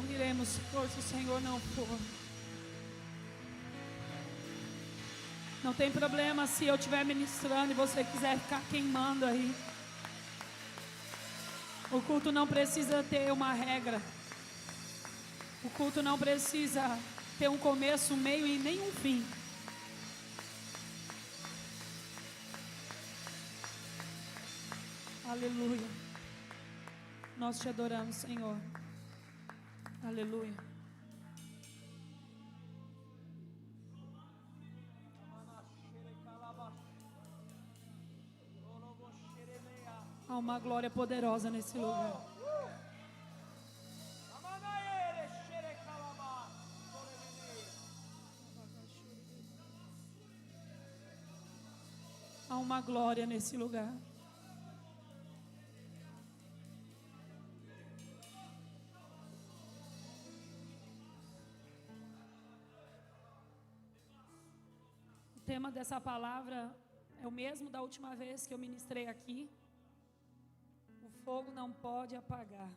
não iremos for se o Senhor não for. Não tem problema se eu estiver ministrando e você quiser ficar queimando aí. O culto não precisa ter uma regra. O culto não precisa ter um começo, um meio e nem um fim. Aleluia. Nós te adoramos, Senhor. Aleluia. Há uma glória poderosa nesse lugar. Há uma glória nesse lugar. O tema dessa palavra é o mesmo da última vez que eu ministrei aqui. O fogo não pode apagar.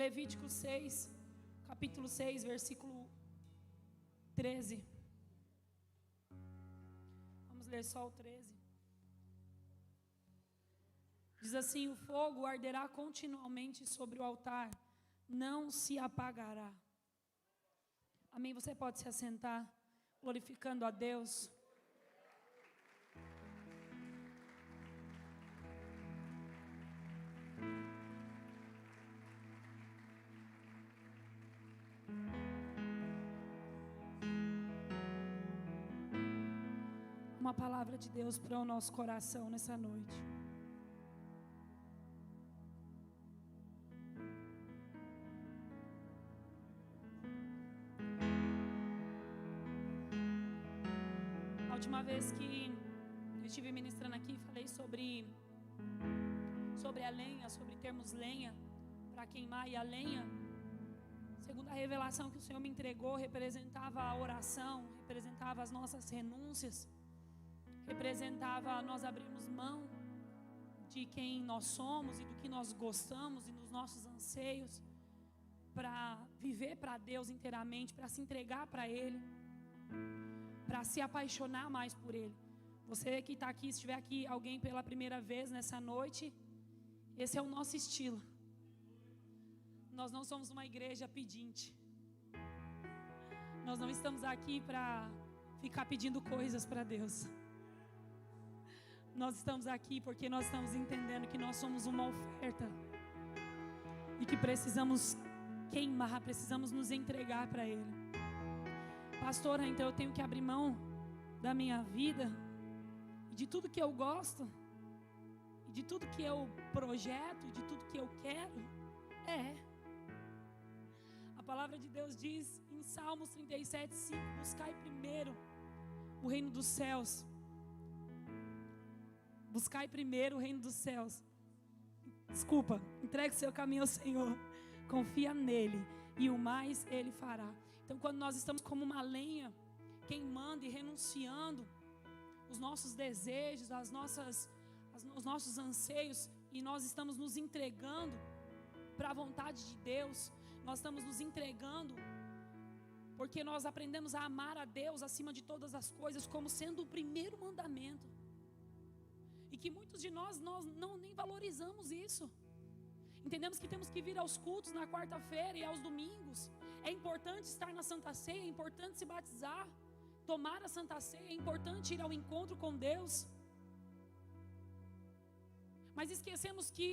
Levítico 6, capítulo 6, versículo 13. Vamos ler só o 13. Diz assim: o fogo arderá continuamente sobre o altar, não se apagará. Amém? Você pode se assentar, glorificando a Deus. Uma palavra de Deus para o nosso coração nessa noite. A última vez que eu estive ministrando aqui, falei sobre a lenha, sobre termos lenha para queimar, e a lenha, segundo a revelação que o Senhor me entregou, representava a oração, representava as nossas renúncias, representava nós abrirmos mão de quem nós somos e do que nós gostamos e dos nossos anseios, para viver para Deus inteiramente, para se entregar para Ele, para se apaixonar mais por Ele. Você que está aqui, se estiver aqui alguém pela primeira vez nessa noite, esse é o nosso estilo. Nós não somos uma igreja pedinte. Nós não estamos aqui para ficar pedindo coisas para Deus. Nós estamos aqui porque nós estamos entendendo que nós somos uma oferta e que precisamos queimar, precisamos nos entregar para Ele. Pastora, então eu tenho que abrir mão da minha vida e de tudo que eu gosto, e de tudo que eu projeto, e de tudo que eu quero. A palavra de Deus diz em Salmos 37:5: buscai primeiro o reino dos céus. Buscai primeiro o reino dos céus. Entregue seu caminho ao Senhor. Confia nele e o mais Ele fará. Então, quando nós estamos como uma lenha, queimando e renunciando os nossos desejos, os nossos anseios, e nós estamos nos entregando para a vontade de Deus, nós estamos nos entregando porque nós aprendemos a amar a Deus acima de todas as coisas, como sendo o primeiro mandamento. E que muitos de nós nem valorizamos isso. Entendemos que temos que vir aos cultos na quarta-feira e aos domingos. É importante estar na Santa Ceia, é importante se batizar, tomar a Santa Ceia, é importante ir ao encontro com Deus. Mas esquecemos que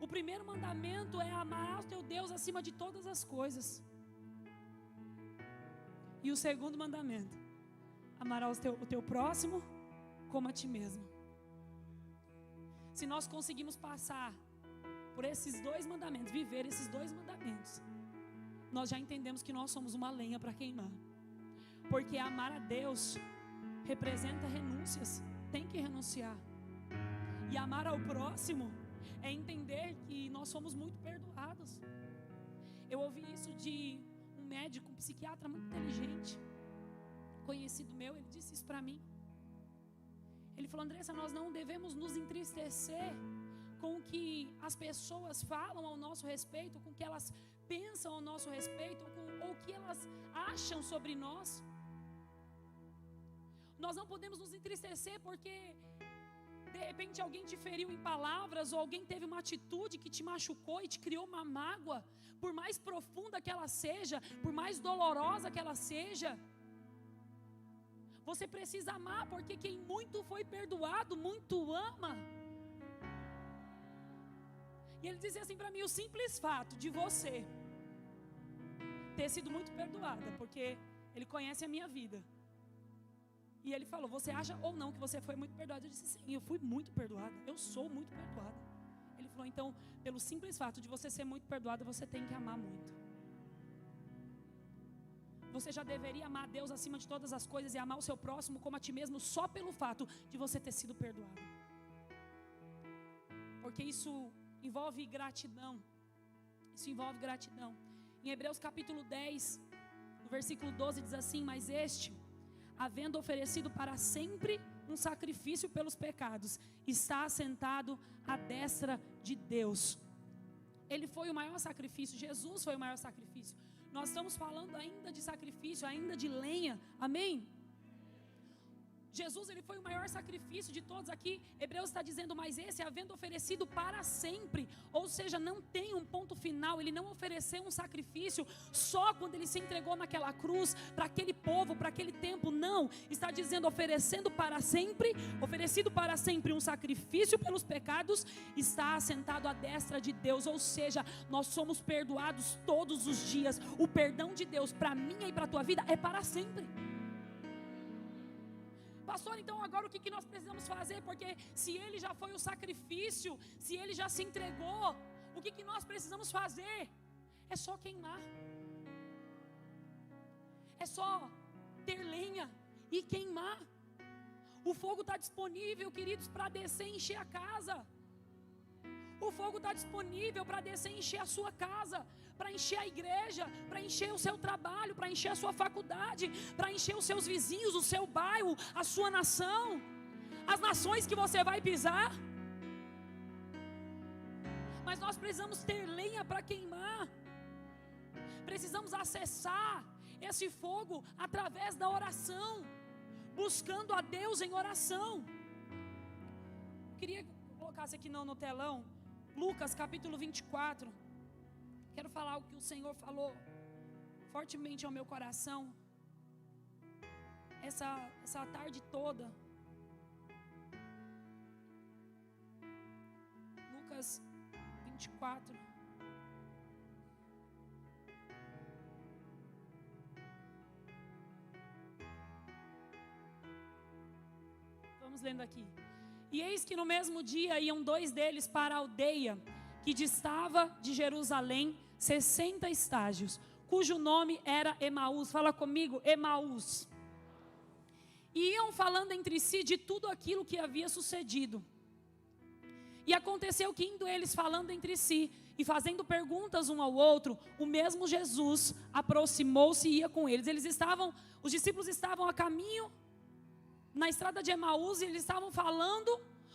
o primeiro mandamento é amar o teu Deus acima de todas as coisas. E o segundo mandamento: amarás o teu próximo como a ti mesmo. Se nós conseguimos passar por esses dois mandamentos, viver esses dois mandamentos, nós já entendemos que nós somos uma lenha para queimar. Porque amar a Deus representa renúncias, tem que renunciar. E amar ao próximo é entender que nós somos muito perdoados. Eu ouvi isso de um médico, um psiquiatra muito inteligente, conhecido meu, ele disse isso para mim. Ele falou: Andressa, nós não devemos nos entristecer com o que as pessoas falam ao nosso respeito, com o que elas pensam ao nosso respeito, ou o que elas acham sobre nós. Nós não podemos nos entristecer porque de repente alguém te feriu em palavras, ou alguém teve uma atitude que te machucou e te criou uma mágoa, por mais profunda que ela seja, por mais dolorosa que ela seja. Você precisa amar, porque quem muito foi perdoado, muito ama. E ele dizia assim para mim: o simples fato de você ter sido muito perdoada, porque ele conhece a minha vida. E ele falou: você acha ou não que você foi muito perdoada? Eu disse: sim, eu fui muito perdoada, eu sou muito perdoada. Ele falou: então, pelo simples fato de você ser muito perdoada, você tem que amar muito. Você já deveria amar Deus acima de todas as coisas e amar o seu próximo como a ti mesmo, só pelo fato de você ter sido perdoado. Porque isso envolve gratidão. Isso envolve gratidão. Em Hebreus capítulo 10, no versículo 12 diz assim: mas este, havendo oferecido para sempre um sacrifício pelos pecados, está assentado à destra de Deus. Ele foi o maior sacrifício, Jesus foi o maior sacrifício. Nós estamos falando ainda de sacrifício, ainda de lenha, amém? Jesus, ele foi o maior sacrifício de todos aqui. Hebreus está dizendo: mas esse, havendo oferecido para sempre, ou seja, não tem um ponto final. Ele não ofereceu um sacrifício só quando ele se entregou naquela cruz, para aquele povo, para aquele tempo. Não, está dizendo oferecendo para sempre, oferecido para sempre um sacrifício pelos pecados, está assentado à destra de Deus. Ou seja, nós somos perdoados todos os dias. O perdão de Deus para mim e para a tua vida é para sempre. Pastor, então agora o que nós precisamos fazer? Porque se ele já foi o sacrifício, se ele já se entregou, o que nós precisamos fazer? É só queimar. É só ter lenha e queimar. O fogo está disponível, queridos, para descer e encher a casa. O fogo está disponível para descer e encher a sua casa, para encher a igreja, para encher o seu trabalho, para encher a sua faculdade, para encher os seus vizinhos, o seu bairro, a sua nação, as nações que você vai pisar. Mas nós precisamos ter lenha para queimar. Precisamos acessar esse fogo através da oração, buscando a Deus em oração. Queria que eu colocasse aqui no telão Lucas capítulo 24. Quero falar o que o Senhor falou fortemente ao meu coração essa tarde toda. Lucas 24. Vamos lendo aqui. E eis que no mesmo dia iam 2 deles para a aldeia que distava de Jerusalém 60 estágios, cujo nome era Emaús. Fala comigo, Emaús. E iam falando entre si de tudo aquilo que havia sucedido. E aconteceu que, indo eles falando entre si e fazendo perguntas um ao outro, o mesmo Jesus aproximou-se e ia com eles. Os discípulos estavam a caminho na estrada de Emaús, e eles estavam falando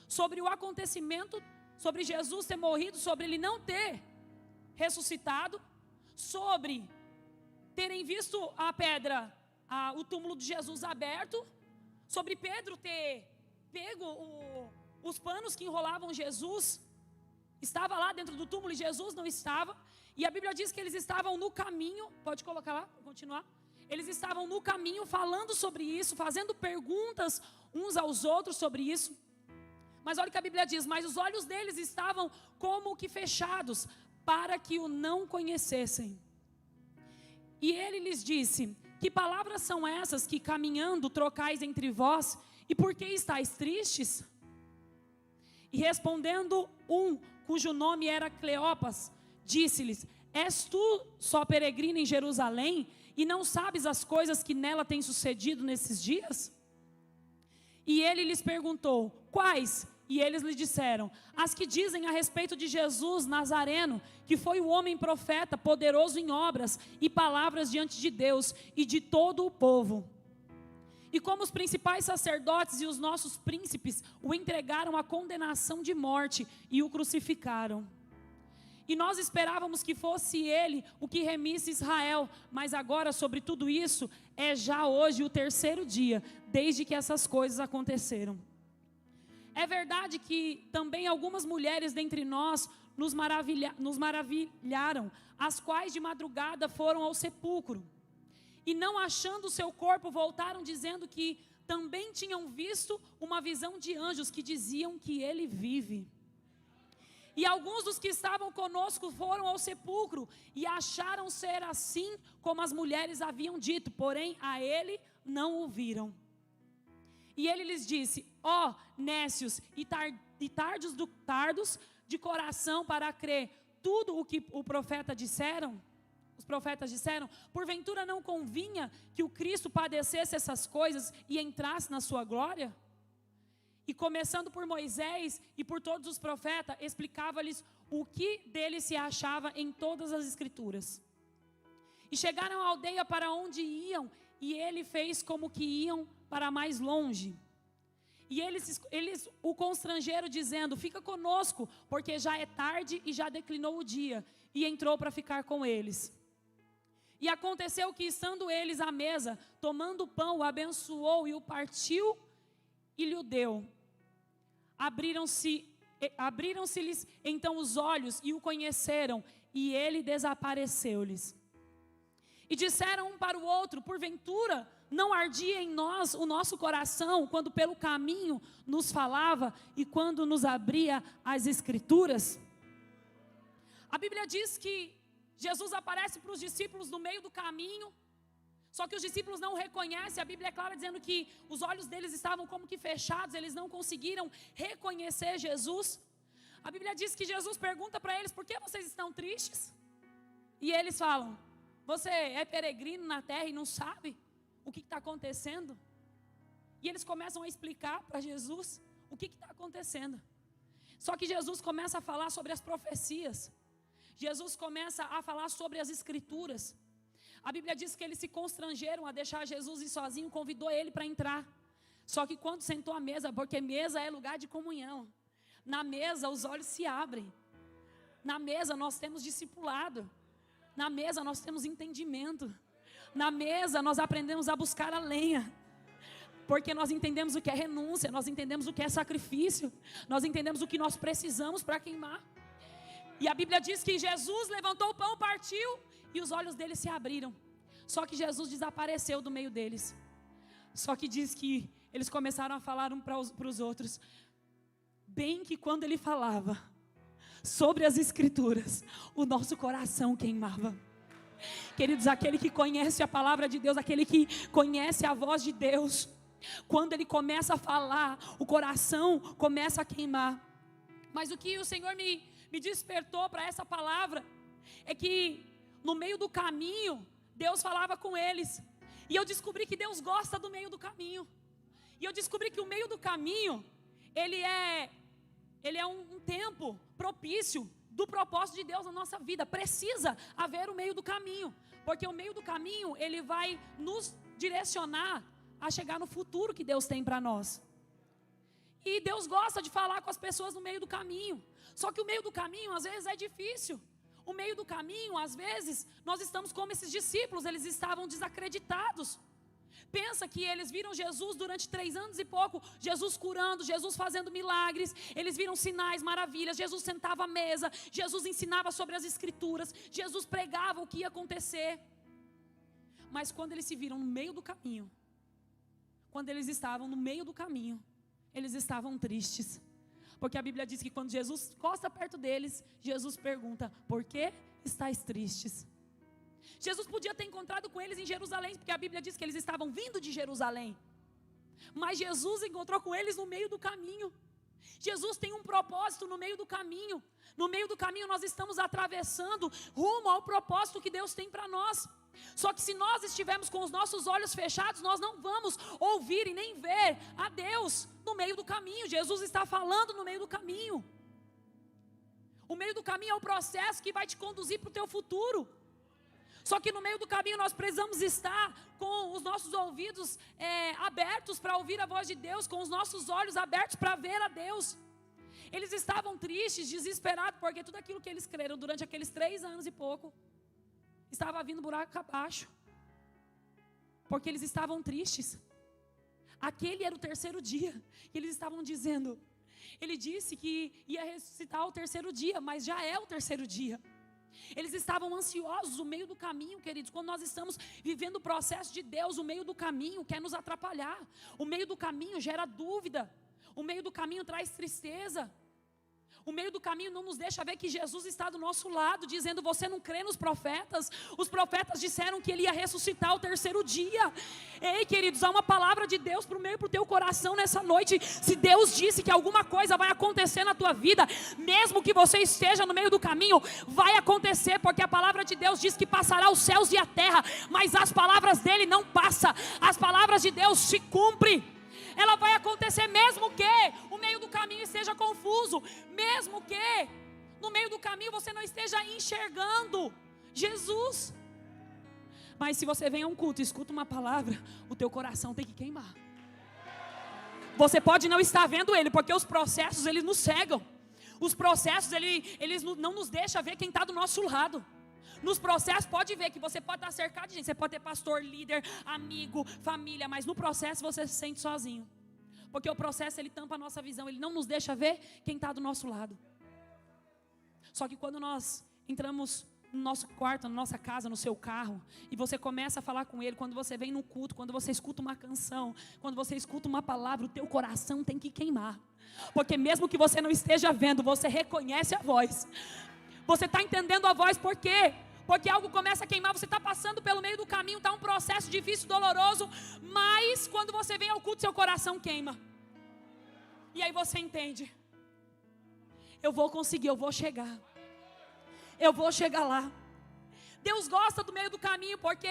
sobre o acontecimento, sobre Jesus ter morrido, sobre ele não ter ressuscitado, sobre terem visto a pedra, o túmulo de Jesus aberto, sobre Pedro ter pego os panos que enrolavam Jesus, estava lá dentro do túmulo e Jesus não estava. E a Bíblia diz que eles estavam no caminho. Pode colocar lá, continuar. Eles estavam no caminho falando sobre isso, fazendo perguntas uns aos outros sobre isso. Mas olha o que a Bíblia diz: mas os olhos deles estavam como que fechados, para que o não conhecessem. E ele lhes disse: que palavras são essas que caminhando trocais entre vós? E por que estáis tristes? E respondendo cujo nome era Cleopas, disse-lhes: és tu só peregrino em Jerusalém, e não sabes as coisas que nela têm sucedido nesses dias? E ele lhes perguntou: quais? E eles lhe disseram: as que dizem a respeito de Jesus Nazareno, que foi o homem profeta, poderoso em obras e palavras diante de Deus e de todo o povo. E como os principais sacerdotes e os nossos príncipes o entregaram à condenação de morte e o crucificaram. E nós esperávamos que fosse ele o que remisse Israel. Mas agora, sobre tudo isso, é já hoje o terceiro dia, desde que essas coisas aconteceram. É verdade que também algumas mulheres dentre nós nos maravilharam, as quais de madrugada foram ao sepulcro. E não achando o seu corpo, voltaram dizendo que também tinham visto uma visão de anjos que diziam que ele vive. E alguns dos que estavam conosco foram ao sepulcro e acharam ser assim como as mulheres haviam dito, porém a ele não o viram. E ele lhes disse: ó, nécios e tardos de coração para crer tudo o que os profetas disseram, porventura não convinha que o Cristo padecesse essas coisas e entrasse na sua glória? E começando por Moisés e por todos os profetas, explicava-lhes o que dele se achava em todas as escrituras. E chegaram à aldeia para onde iam, e ele fez como que iam para mais longe. E eles o constrangeram dizendo: fica conosco, porque já é tarde e já declinou o dia. E entrou para ficar com eles. E aconteceu que, estando eles à mesa, tomando o pão, o abençoou e o partiu e lhe o deu. Abriram-se-lhes então os olhos e o conheceram, e ele desapareceu-lhes. E disseram um para o outro: porventura não ardia em nós o nosso coração, quando pelo caminho nos falava e quando nos abria as escrituras? A Bíblia diz que Jesus aparece para os discípulos no meio do caminho, só que os discípulos não o reconhecem. A Bíblia é clara dizendo que os olhos deles estavam como que fechados, eles não conseguiram reconhecer Jesus. A Bíblia diz que Jesus pergunta para eles: por que vocês estão tristes? E eles falam: você é peregrino na terra e não sabe o que está acontecendo? E eles começam a explicar para Jesus o que está acontecendo. Só que Jesus começa a falar sobre as profecias. Jesus começa a falar sobre as escrituras. A Bíblia diz que eles se constrangeram a deixar Jesus ir sozinho, convidou ele para entrar. Só que quando sentou à mesa, porque mesa é lugar de comunhão, na mesa os olhos se abrem. Na mesa nós temos discipulado. Na mesa nós temos entendimento. Na mesa nós aprendemos a buscar a lenha. Porque nós entendemos o que é renúncia, nós entendemos o que é sacrifício, nós entendemos o que nós precisamos para queimar. E a Bíblia diz que Jesus levantou o pão, partiu, e os olhos deles se abriram. Só que Jesus desapareceu do meio deles. Só que diz que eles começaram a falar um para os outros. Bem que quando ele falava sobre as escrituras, o nosso coração queimava. Queridos, aquele que conhece a palavra de Deus, aquele que conhece a voz de Deus, quando ele começa a falar, o coração começa a queimar. Mas o que o Senhor me despertou para essa palavra é que no meio do caminho Deus falava com eles, e eu descobri que Deus gosta do meio do caminho. E eu descobri que o meio do caminho ele é um tempo propício do propósito de Deus na nossa vida. Precisa haver o meio do caminho, porque o meio do caminho ele vai nos direcionar a chegar no futuro que Deus tem para nós. E Deus gosta de falar com as pessoas no meio do caminho. Só que o meio do caminho às vezes é difícil. O meio do caminho, às vezes, nós estamos como esses discípulos, eles estavam desacreditados. Pensa que eles viram Jesus durante 3 anos e pouco, Jesus curando, Jesus fazendo milagres, eles viram sinais, maravilhas, Jesus sentava à mesa, Jesus ensinava sobre as escrituras, Jesus pregava o que ia acontecer. Mas quando eles se viram no meio do caminho, quando eles estavam no meio do caminho, eles estavam tristes. Porque a Bíblia diz que quando Jesus encosta perto deles, Jesus pergunta: por que estáis tristes? Jesus podia ter encontrado com eles em Jerusalém, porque a Bíblia diz que eles estavam vindo de Jerusalém. Mas Jesus encontrou com eles no meio do caminho. Jesus tem um propósito no meio do caminho. No meio do caminho nós estamos atravessando rumo ao propósito que Deus tem para nós. Só que se nós estivermos com os nossos olhos fechados, nós não vamos ouvir e nem ver a Deus no meio do caminho. Jesus está falando no meio do caminho. O meio do caminho é o processo que vai te conduzir para o teu futuro. Só que no meio do caminho nós precisamos estar com os nossos ouvidos abertos para ouvir a voz de Deus, com os nossos olhos abertos para ver a Deus. Eles estavam tristes, desesperados, porque tudo aquilo que eles creram durante aqueles 3 anos e pouco, estava vindo buraco abaixo. Porque eles estavam tristes. Aquele era o 3º dia. E eles estavam dizendo, ele disse que ia ressuscitar ao 3º dia, mas já é o 3º dia. Eles estavam ansiosos no meio do caminho, queridos. Quando nós estamos vivendo o processo de Deus, o meio do caminho quer nos atrapalhar. O meio do caminho gera dúvida. O meio do caminho traz tristeza. O meio do caminho não nos deixa ver que Jesus está do nosso lado, dizendo, você não crê nos profetas? Os profetas disseram que ele ia ressuscitar ao 3º dia. Ei, queridos, há uma palavra de Deus para o meio, para o teu coração nessa noite. Se Deus disse que alguma coisa vai acontecer na tua vida, mesmo que você esteja no meio do caminho, vai acontecer, porque a palavra de Deus diz que passará os céus e a terra, mas as palavras dele não passam. As palavras de Deus se cumprem. Ela vai acontecer mesmo que o meio do caminho esteja confuso, mesmo que no meio do caminho você não esteja enxergando Jesus. Mas se você vem a um culto e escuta uma palavra, o teu coração tem que queimar. Você pode não estar vendo ele, porque os processos eles nos cegam. Os processos eles não nos deixam ver quem está do nosso lado. Nos processos pode ver que você pode estar cercado de gente. Você pode ter pastor, líder, amigo, família, mas no processo você se sente sozinho. Porque o processo ele tampa a nossa visão. Ele não nos deixa ver quem está do nosso lado. Só que quando nós entramos no nosso quarto, na nossa casa, no seu carro, e você começa a falar com ele, quando você vem no culto, quando você escuta uma canção, quando você escuta uma palavra, o teu coração tem que queimar. Porque mesmo que você não esteja vendo, você reconhece a voz. Você está entendendo a voz, por quê? Porque algo começa a queimar, você está passando pelo meio do caminho, está um processo difícil, doloroso, mas quando você vem ao culto, seu coração queima. E aí você entende, eu vou conseguir, eu vou chegar lá. Deus gosta do meio do caminho, porque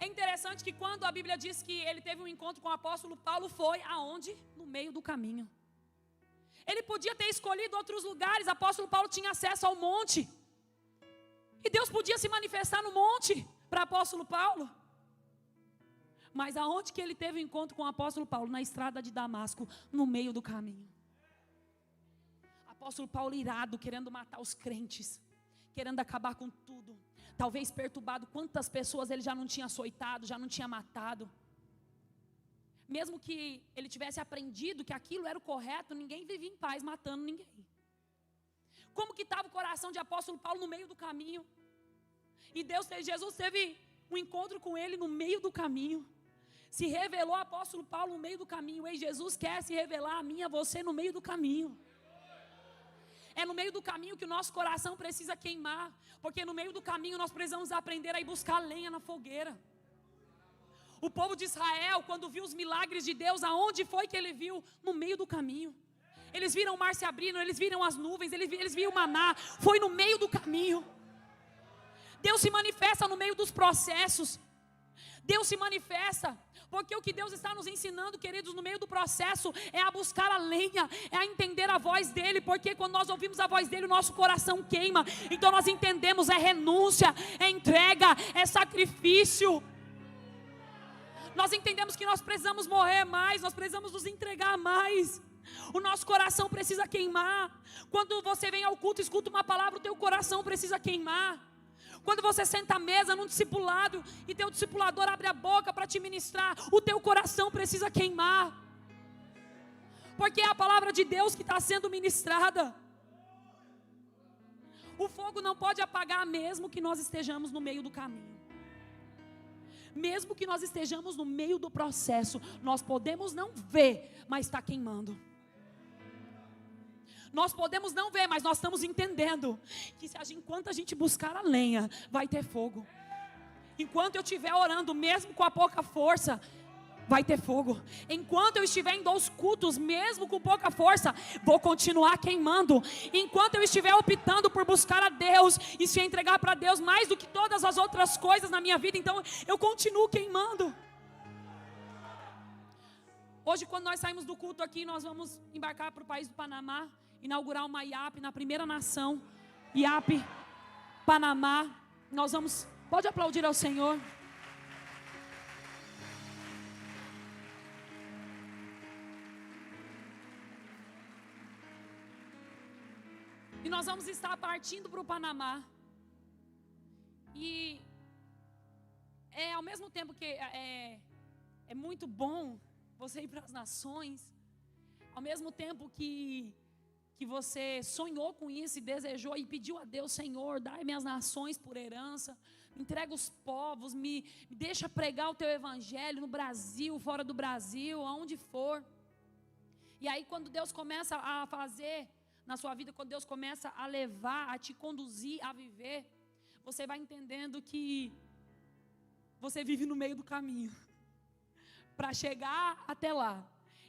é interessante que quando a Bíblia diz que ele teve um encontro com o apóstolo Paulo, foi aonde? No meio do caminho. Ele podia ter escolhido outros lugares, o apóstolo Paulo tinha acesso ao monte. E Deus podia se manifestar no monte para o apóstolo Paulo. Mas aonde que ele teve o encontro com o apóstolo Paulo? Na estrada de Damasco, no meio do caminho. Apóstolo Paulo irado, querendo matar os crentes, querendo acabar com tudo. Talvez perturbado, quantas pessoas ele já não tinha açoitado, já não tinha matado. Mesmo que ele tivesse aprendido que aquilo era o correto, ninguém vivia em paz matando ninguém. Como que estava o coração de apóstolo Paulo no meio do caminho? E Jesus teve um encontro com ele no meio do caminho. Se revelou ao apóstolo Paulo no meio do caminho. Ei, Jesus quer se revelar a mim e a você no meio do caminho. É no meio do caminho que o nosso coração precisa queimar. Porque no meio do caminho nós precisamos aprender a ir buscar lenha na fogueira. O povo de Israel, quando viu os milagres de Deus, aonde foi que ele viu? No meio do caminho. Eles viram o mar se abrindo, eles viram as nuvens, eles viram o maná. Foi no meio do caminho. Deus se manifesta no meio dos processos. Deus se manifesta, porque o que Deus está nos ensinando, queridos, no meio do processo, é a buscar a lenha, é a entender a voz dEle, porque quando nós ouvimos a voz dEle, o nosso coração queima. Então nós entendemos, é renúncia, é entrega, é sacrifício. Nós entendemos que nós precisamos morrer mais, nós precisamos nos entregar mais. O nosso coração precisa queimar. Quando você vem ao culto e escuta uma palavra, o teu coração precisa queimar. Quando você senta à mesa num discipulado e teu discipulador abre a boca para te ministrar, o teu coração precisa queimar. Porque é a palavra de Deus que está sendo ministrada. O fogo não pode apagar mesmo que nós estejamos no meio do caminho. Mesmo que nós estejamos no meio do processo, nós podemos não ver, mas está queimando. Nós podemos não ver, mas nós estamos entendendo que enquanto a gente buscar a lenha, vai ter fogo. Enquanto eu estiver orando, mesmo com a pouca força, vai ter fogo. Enquanto eu estiver indo aos cultos, mesmo com pouca força, vou continuar queimando. Enquanto eu estiver optando por buscar a Deus e se entregar para Deus mais do que todas as outras coisas na minha vida, então eu continuo queimando. Hoje, quando nós saímos do culto aqui, nós vamos embarcar para o país do Panamá, inaugurar uma IAP na primeira nação, IAP Panamá. Nós vamos, pode aplaudir ao Senhor. nós vamos estar partindo para o Panamá. E ao mesmo tempo que é muito bom você ir para as nações, ao mesmo tempo que você sonhou com isso e desejou e pediu a Deus: Senhor, dai-me as nações por herança, me entrega os povos, me deixa pregar o teu evangelho no Brasil, fora do Brasil, aonde for. E aí quando Deus começa a fazer na sua vida, quando Deus começa a levar, a te conduzir a viver, você vai entendendo que você vive no meio do caminho para chegar até lá.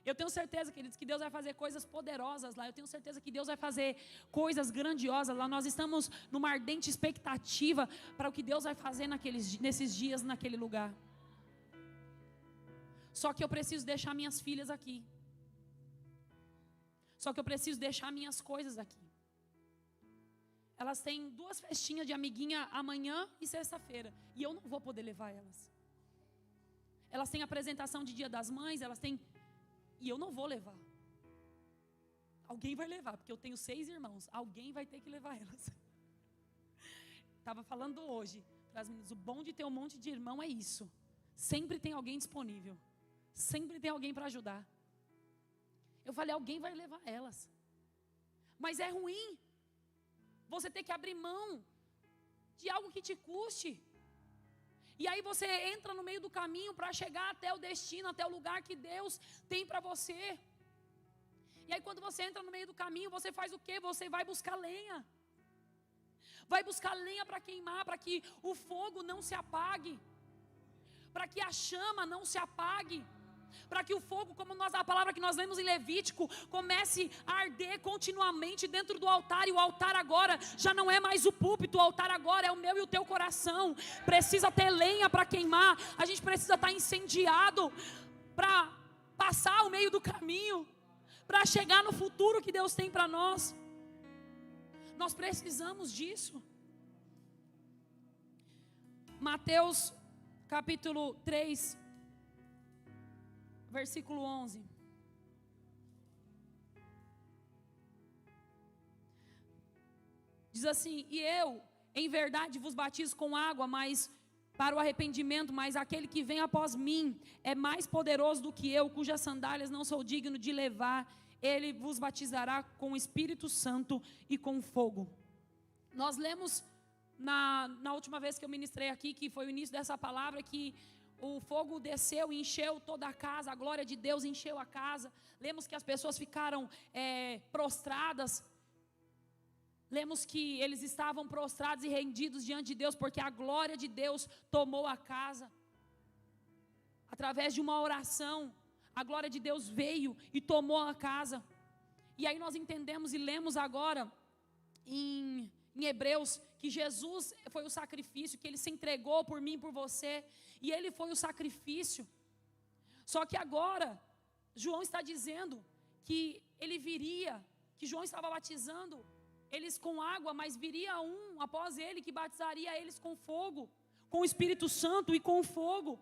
Eu tenho certeza, queridos, que Deus vai fazer coisas poderosas lá. Eu tenho certeza que Deus vai fazer coisas grandiosas lá. Nós estamos numa ardente expectativa para o que Deus vai fazer nesses dias, naquele lugar. Só que eu preciso deixar minhas filhas aqui. Só que eu preciso deixar minhas coisas aqui. Elas têm 2 festinhas de amiguinha amanhã e sexta-feira. E eu não vou poder levar elas. Elas têm apresentação de Dia das Mães, elas têm... E eu não vou levar. Alguém vai levar, porque eu tenho 6 irmãos. Alguém vai ter que levar elas. Estava falando hoje para as meninas, o bom de ter um monte de irmão é isso. Sempre tem alguém disponível. Sempre tem alguém para ajudar. Eu falei, alguém vai levar elas. Mas é ruim você ter que abrir mão de algo que te custe. E aí você entra no meio do caminho para chegar até o destino, até o lugar que Deus tem para você. E aí quando você entra no meio do caminho, você faz o quê? Você vai buscar lenha. Vai buscar lenha para queimar, para que o fogo não se apague. Para que a chama não se apague. Para que o fogo, como a palavra que nós lemos em Levítico, comece a arder continuamente dentro do altar. E o altar agora já não é mais o púlpito, o altar agora é o meu e o teu coração. Precisa ter lenha para queimar. A gente precisa estar incendiado para passar o meio do caminho, para chegar no futuro que Deus tem para nós. Nós precisamos disso. Mateus capítulo 3, versículo 11. Diz assim: e eu, em verdade, vos batizo com água, mas para o arrependimento, mas aquele que vem após mim é mais poderoso do que eu, cujas sandálias não sou digno de levar. Ele vos batizará com o Espírito Santo e com fogo. Nós lemos na última vez que eu ministrei aqui, que foi o início dessa palavra, que o fogo desceu e encheu toda a casa, a glória de Deus encheu a casa. Lemos que as pessoas ficaram prostradas. Lemos que eles estavam prostrados e rendidos diante de Deus, porque a glória de Deus tomou a casa. Através de uma oração, a glória de Deus veio e tomou a casa. E aí nós entendemos e lemos agora em Hebreus que Jesus foi o sacrifício, que Ele se entregou por mim e por você, e Ele foi o sacrifício. Só que agora, João está dizendo que Ele viria, que João estava batizando eles com água, mas viria um após Ele que batizaria eles com fogo, com o Espírito Santo e com fogo,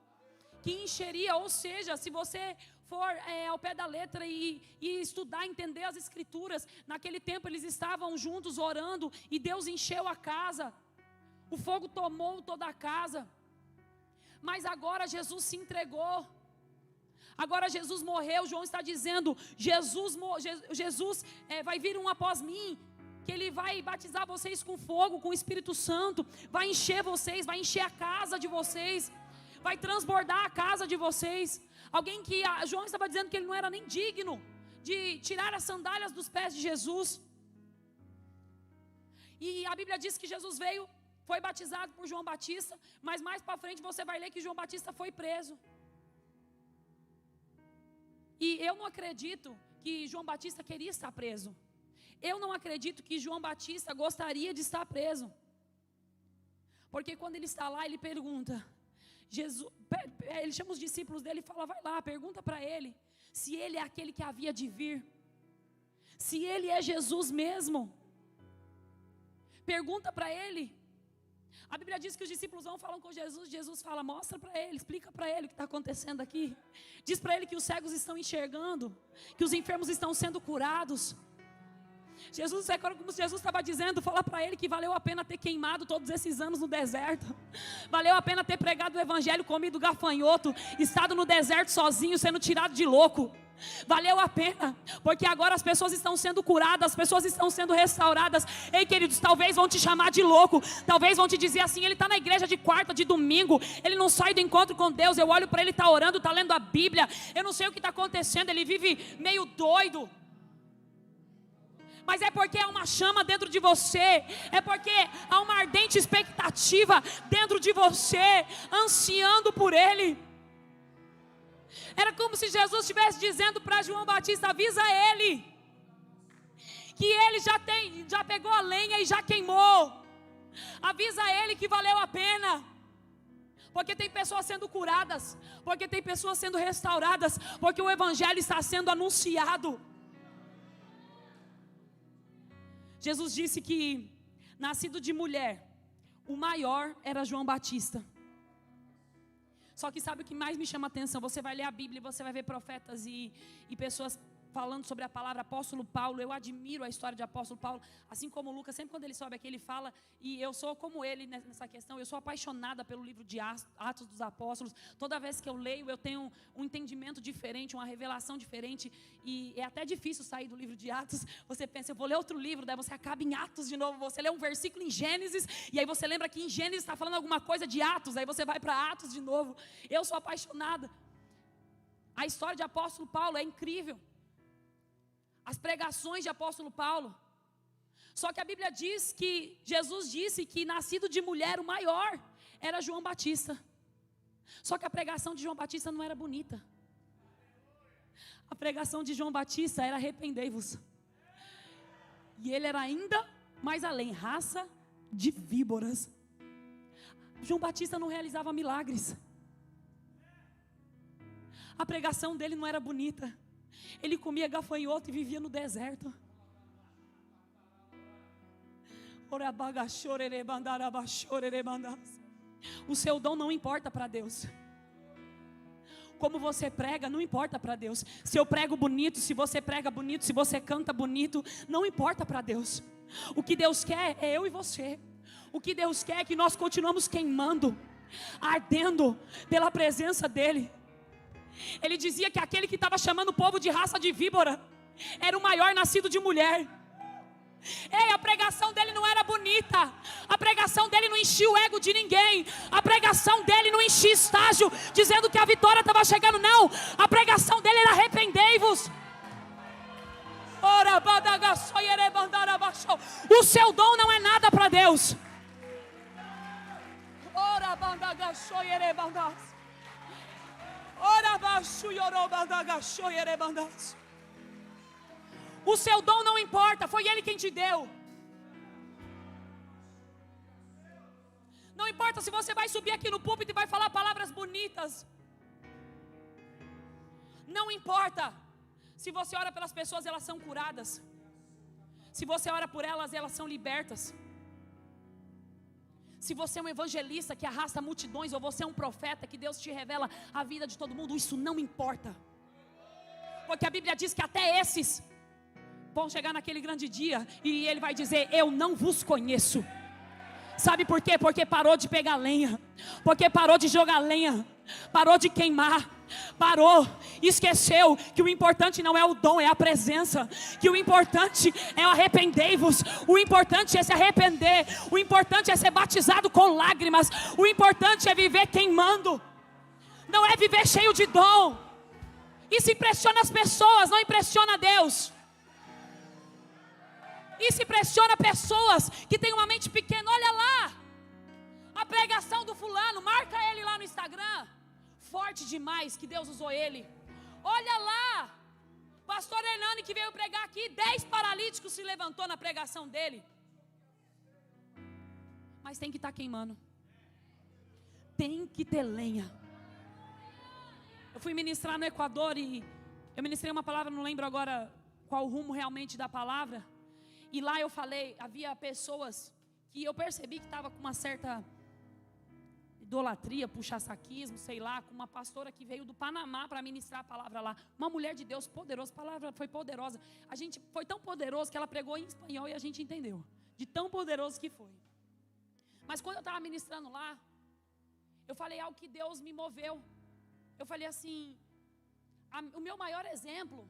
que encheria. Ou seja, se você for ao pé da letra e estudar, entender as Escrituras, naquele tempo eles estavam juntos orando e Deus encheu a casa, o fogo tomou toda a casa. Mas agora Jesus se entregou, agora Jesus morreu. João está dizendo, Jesus vai vir um após mim, que Ele vai batizar vocês com fogo, com o Espírito Santo, vai encher vocês, vai encher a casa de vocês, vai transbordar a casa de vocês. Alguém que João estava dizendo que ele não era nem digno de tirar as sandálias dos pés de Jesus. E a Bíblia diz que Jesus veio, foi batizado por João Batista, mas mais para frente você vai ler que João Batista foi preso. E eu não acredito que João Batista queria estar preso. Eu não acredito que João Batista gostaria de estar preso. Porque quando ele está lá, ele pergunta, ele chama os discípulos dele e fala, vai lá, pergunta para ele se ele é aquele que havia de vir, se ele é Jesus mesmo. Pergunta para ele. A Bíblia diz que os discípulos vão falar com Jesus. Jesus fala, mostra para ele, explica para ele o que está acontecendo aqui. Diz para ele que os cegos estão enxergando, que os enfermos estão sendo curados. Jesus, é como Jesus estava dizendo, fala para ele que valeu a pena ter queimado todos esses anos no deserto. Valeu a pena ter pregado o evangelho, comido gafanhoto, estado no deserto sozinho, sendo tirado de louco. Valeu a pena, porque agora as pessoas estão sendo curadas, as pessoas estão sendo restauradas. Ei, queridos, talvez vão te chamar de louco, talvez vão te dizer assim: ele está na igreja de quarta, de domingo, ele não sai do encontro com Deus. Eu olho para ele, está orando, está lendo a Bíblia, eu não sei o que está acontecendo, ele vive meio doido. Mas é porque há uma chama dentro de você, é porque há uma ardente expectativa dentro de você, ansiando por ele. Era como se Jesus estivesse dizendo para João Batista: avisa ele que ele já pegou a lenha e já queimou. Avisa ele que valeu a pena. Porque tem pessoas sendo curadas, porque tem pessoas sendo restauradas, porque o evangelho está sendo anunciado. Jesus disse que, nascido de mulher, o maior era João Batista. Só que sabe o que mais me chama a atenção? Você vai ler a Bíblia e você vai ver profetas e pessoas falando sobre a palavra. Apóstolo Paulo, eu admiro a história de Apóstolo Paulo, assim como Lucas, sempre quando ele sobe aqui ele fala, e eu sou como ele nessa questão, eu sou apaixonada pelo livro de Atos dos Apóstolos. Toda vez que eu leio eu tenho um entendimento diferente, uma revelação diferente, e é até difícil sair do livro de Atos. Você pensa, eu vou ler outro livro, daí você acaba em Atos de novo, você lê um versículo em Gênesis, e aí você lembra que em Gênesis está falando alguma coisa de Atos, aí você vai para Atos de novo. Eu sou apaixonada. A história de Apóstolo Paulo é incrível. As pregações de Apóstolo Paulo. Só que a Bíblia diz que Jesus disse que nascido de mulher o maior era João Batista. Só que a pregação de João Batista não era bonita. A pregação de João Batista era arrependei-vos. E ele era ainda mais além, raça de víboras. João Batista não realizava milagres. A pregação dele não era bonita. Ele comia gafanhoto e vivia no deserto. O seu dom não importa para Deus. Como você prega não importa para Deus. Se eu prego bonito, se você prega bonito, se você canta bonito, não importa para Deus. O que Deus quer é eu e você. O que Deus quer é que nós continuamos queimando, ardendo pela presença dEle. Ele dizia que aquele que estava chamando o povo de raça de víbora era o maior nascido de mulher. Ei, a pregação dele não era bonita. A pregação dele não enchia o ego de ninguém. A pregação dele não enchia estágio dizendo que a vitória estava chegando. Não, a pregação dele era arrependei-vos. O seu dom não é nada para Deus. O seu dom não importa, foi Ele quem te deu. Não importa se você vai subir aqui no púlpito e vai falar palavras bonitas. Não importa se você ora pelas pessoas, elas são curadas. Se você ora por elas, elas são libertas. Se você é um evangelista que arrasta multidões, ou você é um profeta que Deus te revela a vida de todo mundo, isso não importa. Porque a Bíblia diz que até esses vão chegar naquele grande dia e Ele vai dizer: eu não vos conheço. Sabe por quê? Porque parou de pegar lenha, porque parou de jogar lenha, parou de queimar, parou, esqueceu que o importante não é o dom, é a presença, que o importante é o arrependei-vos, o importante é se arrepender, o importante é ser batizado com lágrimas, o importante é viver queimando, não é viver cheio de dom. Isso impressiona as pessoas, não impressiona Deus. Isso impressiona pessoas que têm uma mente pequena. Olha lá, a pregação do fulano, marca ele lá no Instagram. Forte demais que Deus usou ele. Olha lá, pastor Hernani que veio pregar aqui, 10 paralíticos se levantou na pregação dele. Mas tem que estar queimando. Tem que ter lenha. Eu fui ministrar no Equador e eu ministrei uma palavra, não lembro agora qual o rumo realmente da palavra. E lá eu falei, havia pessoas que eu percebi que estavam com uma certa idolatria, puxa-saquismo, sei lá, com uma pastora que veio do Panamá para ministrar a palavra lá. Uma mulher de Deus poderosa, a palavra foi poderosa. A gente foi tão poderoso que ela pregou em espanhol e a gente entendeu. De tão poderoso que foi. Mas quando eu estava ministrando lá, eu falei algo que Deus me moveu. Eu falei assim, o meu maior exemplo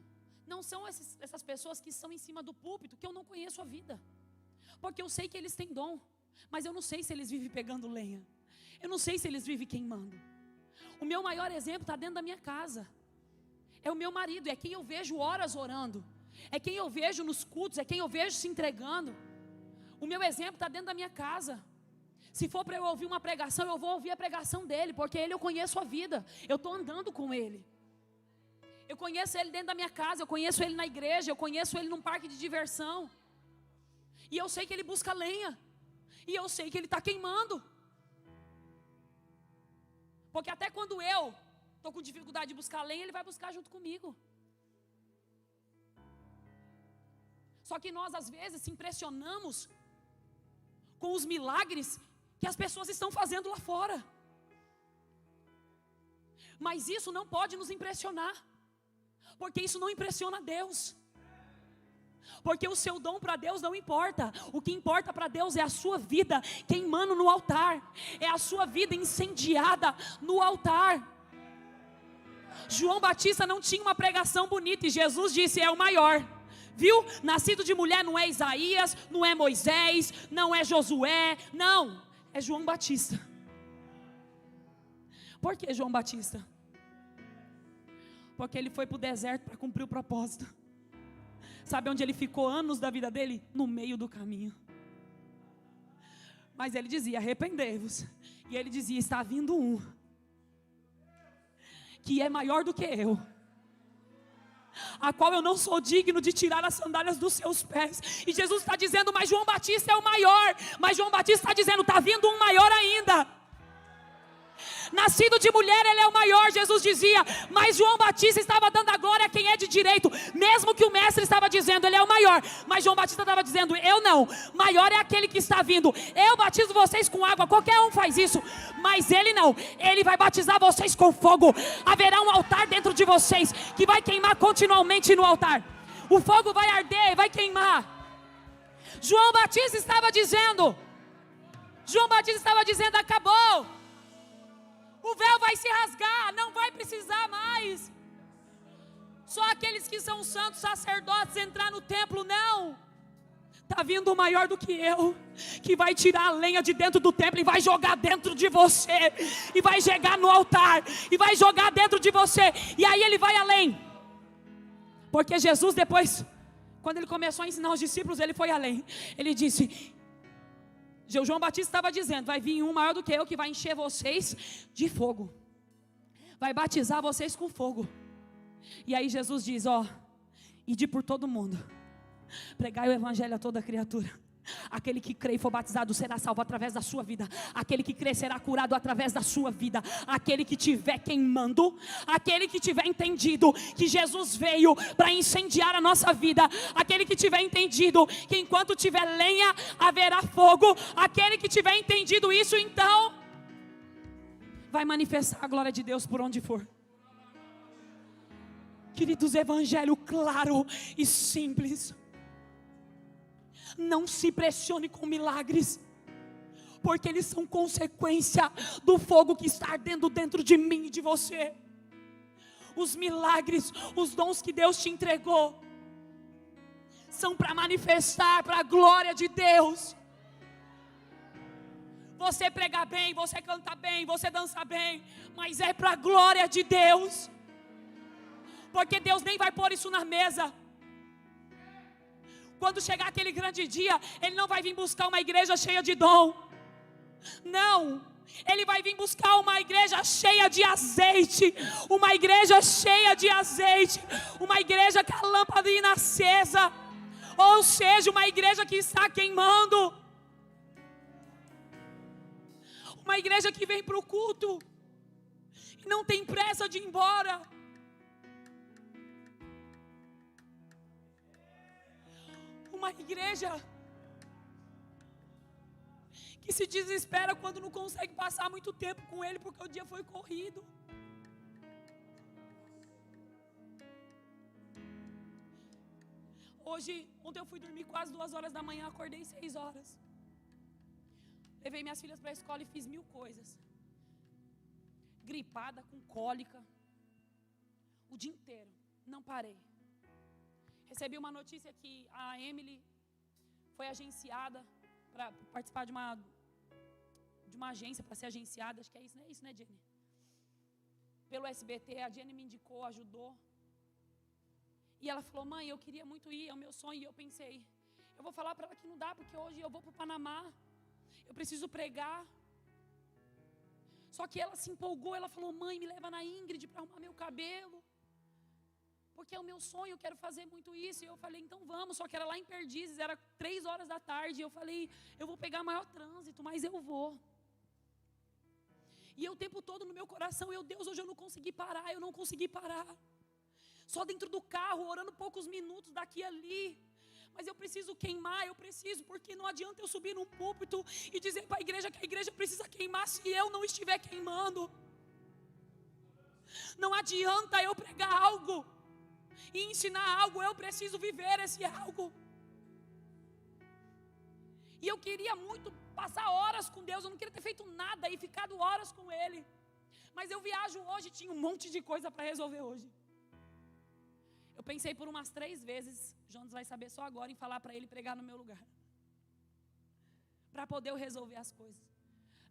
não são essas pessoas que estão em cima do púlpito, que eu não conheço a vida. Porque eu sei que eles têm dom, mas eu não sei se eles vivem pegando lenha. Eu não sei se eles vivem queimando. O meu maior exemplo está dentro da minha casa. É o meu marido, é quem eu vejo horas orando. É quem eu vejo nos cultos, é quem eu vejo se entregando. O meu exemplo está dentro da minha casa. Se for para eu ouvir uma pregação, eu vou ouvir a pregação dele, porque ele eu conheço a vida. Eu estou andando com ele. Eu conheço ele dentro da minha casa, eu conheço ele na igreja, eu conheço ele num parque de diversão. E eu sei que ele busca lenha. E eu sei que ele está queimando. Porque até quando eu estou com dificuldade de buscar lenha, ele vai buscar junto comigo. Só que nós às vezes se impressionamos com os milagres que as pessoas estão fazendo lá fora. Mas isso não pode nos impressionar. Porque isso não impressiona Deus. Porque o seu dom para Deus não importa. O que importa para Deus é a sua vida queimando no altar. É a sua vida incendiada no altar. João Batista não tinha uma pregação bonita e Jesus disse, é o maior. Viu? Nascido de mulher não é Isaías, não é Moisés, não é Josué, não. É João Batista. Por que João Batista? Porque ele foi para o deserto para cumprir o propósito. Sabe onde ele ficou anos da vida dele? No meio do caminho. Mas ele dizia, arrependei-vos. E ele dizia, está vindo um que é maior do que eu, a qual eu não sou digno de tirar as sandálias dos seus pés. E Jesus está dizendo, mas João Batista é o maior. Mas João Batista está dizendo, está vindo um maior ainda. Nascido de mulher, ele é o maior, Jesus dizia. Mas João Batista estava dando a glória a quem é de direito. Mesmo que o mestre estava dizendo, ele é o maior. Mas João Batista estava dizendo, eu não. Maior é aquele que está vindo. Eu batizo vocês com água, qualquer um faz isso. Mas ele não, ele vai batizar vocês com fogo. Haverá um altar dentro de vocês, que vai queimar continuamente no altar. O fogo vai arder, vai queimar. João Batista estava dizendo, acabou. O véu vai se rasgar, não vai precisar mais. Só aqueles que são santos sacerdotes entrar no templo, não. Está vindo um maior do que eu, que vai tirar a lenha de dentro do templo e vai jogar dentro de você. E vai chegar no altar, e vai jogar dentro de você. E aí ele vai além. Porque Jesus depois, quando ele começou a ensinar os discípulos, ele foi além. Ele disse... João Batista estava dizendo, vai vir um maior do que eu que vai encher vocês de fogo. Vai batizar vocês com fogo. E aí Jesus diz, ide por todo mundo. Pregai o evangelho a toda criatura. Aquele que crê e for batizado será salvo através da sua vida. Aquele que crê será curado através da sua vida. Aquele que tiver queimando, aquele que tiver entendido que Jesus veio para incendiar a nossa vida, aquele que tiver entendido que enquanto tiver lenha haverá fogo, aquele que tiver entendido isso, então vai manifestar a glória de Deus por onde for. Queridos, evangelho claro e simples. Não se pressione com milagres, porque eles são consequência do fogo que está ardendo dentro de mim e de você. Os milagres, os dons que Deus te entregou, são para manifestar para a glória de Deus. Você prega bem, você canta bem, você dança bem, mas é para a glória de Deus. Porque Deus nem vai pôr isso na mesa. Quando chegar aquele grande dia, Ele não vai vir buscar uma igreja cheia de dom. Não, Ele vai vir buscar uma igreja cheia de azeite. Uma igreja cheia de azeite. Uma igreja com a lamparina acesa. Ou seja, uma igreja que está queimando. Uma igreja que vem para o culto e não tem pressa de ir embora. Uma igreja que se desespera quando não consegue passar muito tempo com Ele, porque o dia foi corrido. Ontem eu fui dormir quase 2 horas da manhã, acordei 6 horas. Levei minhas filhas para a escola e fiz 1000 coisas. Gripada, com cólica. O dia inteiro, não parei. Recebi uma notícia que a Emily foi agenciada para participar de uma agência, para ser agenciada. Acho que é isso, né, Jenny? Pelo SBT, a Jenny me indicou, ajudou. E ela falou: mãe, eu queria muito ir, é o meu sonho. E eu pensei, eu vou falar para ela que não dá, porque hoje eu vou para o Panamá, eu preciso pregar. Só que ela se empolgou, ela falou: mãe, me leva na Ingrid para arrumar meu cabelo, porque é o meu sonho, eu quero fazer muito isso. E eu falei: então vamos. Só que era lá em Perdizes, era 3 horas da tarde. Eu falei: eu vou pegar maior trânsito, mas eu vou. E eu o tempo todo no meu coração, Deus, hoje eu não consegui parar, eu não consegui parar. Só dentro do carro, orando poucos minutos daqui e ali. Mas eu preciso queimar, porque não adianta eu subir num púlpito e dizer para a igreja que a igreja precisa queimar se eu não estiver queimando. Não adianta eu pregar algo e ensinar algo, eu preciso viver esse algo. E eu queria muito passar horas com Deus, eu não queria ter feito nada e ficado horas com Ele. Mas eu viajo hoje, tinha um monte de coisa para resolver hoje. Eu pensei por umas 3 vezes, Jonas vai saber só agora, em falar para ele pregar no meu lugar. Para poder eu resolver as coisas.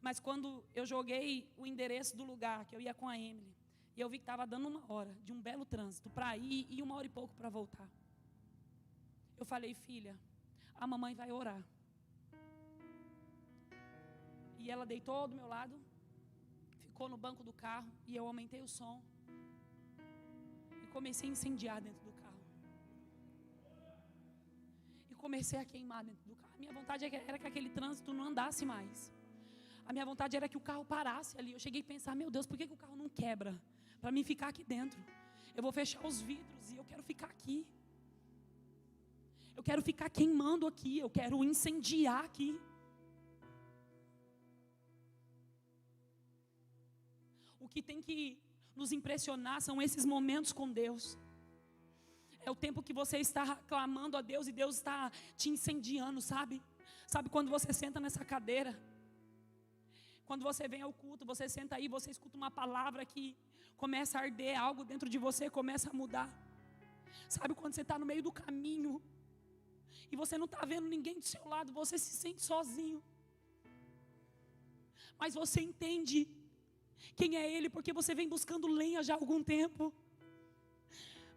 Mas quando eu joguei o endereço do lugar, que eu ia com a Emily, e eu vi que estava dando 1 hora de um belo trânsito para ir e 1 hora e pouco para voltar. Eu falei: filha, a mamãe vai orar. E ela deitou do meu lado, ficou no banco do carro, e eu aumentei o som. E comecei a incendiar dentro do carro. E comecei a queimar dentro do carro. A minha vontade era que aquele trânsito não andasse mais. A minha vontade era que o carro parasse ali. Eu cheguei a pensar: meu Deus, por que o carro não quebra? Para mim ficar aqui dentro. Eu vou fechar os vidros e eu quero ficar aqui. Eu quero ficar queimando aqui. Eu quero incendiar aqui. O que tem que nos impressionar são esses momentos com Deus. É o tempo que você está clamando a Deus e Deus está te incendiando, sabe? Sabe quando você senta nessa cadeira? Quando você vem ao culto, você senta aí, você escuta uma palavra que começa a arder, algo dentro de você começa a mudar. Sabe quando você está no meio do caminho e você não está vendo ninguém do seu lado, você se sente sozinho. Mas você entende quem é Ele, porque você vem buscando lenha já há algum tempo.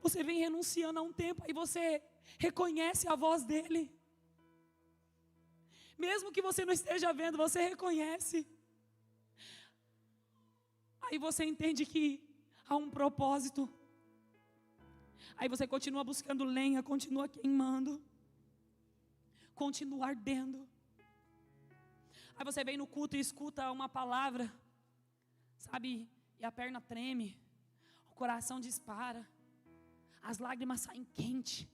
Você vem renunciando há um tempo, aí você reconhece a voz dEle. Mesmo que você não esteja vendo, você reconhece. Aí você entende que há um propósito. Aí você continua buscando lenha, continua queimando, continua ardendo. Aí você vem no culto e escuta uma palavra, sabe, e a perna treme, o coração dispara, as lágrimas saem quentes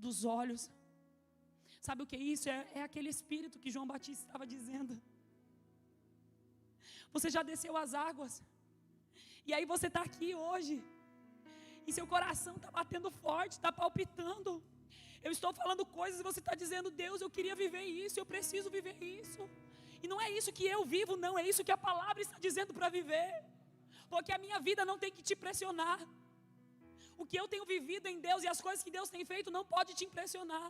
dos olhos. Sabe o que é isso? É aquele espírito que João Batista estava dizendo. Você já desceu as águas, e aí você está aqui hoje, e seu coração está batendo forte, está palpitando. Eu estou falando coisas e você está dizendo: Deus, eu queria viver isso, eu preciso viver isso. E não é isso que eu vivo, não, é isso que a palavra está dizendo para viver. Porque a minha vida não tem que te impressionar. O que eu tenho vivido em Deus e as coisas que Deus tem feito não pode te impressionar.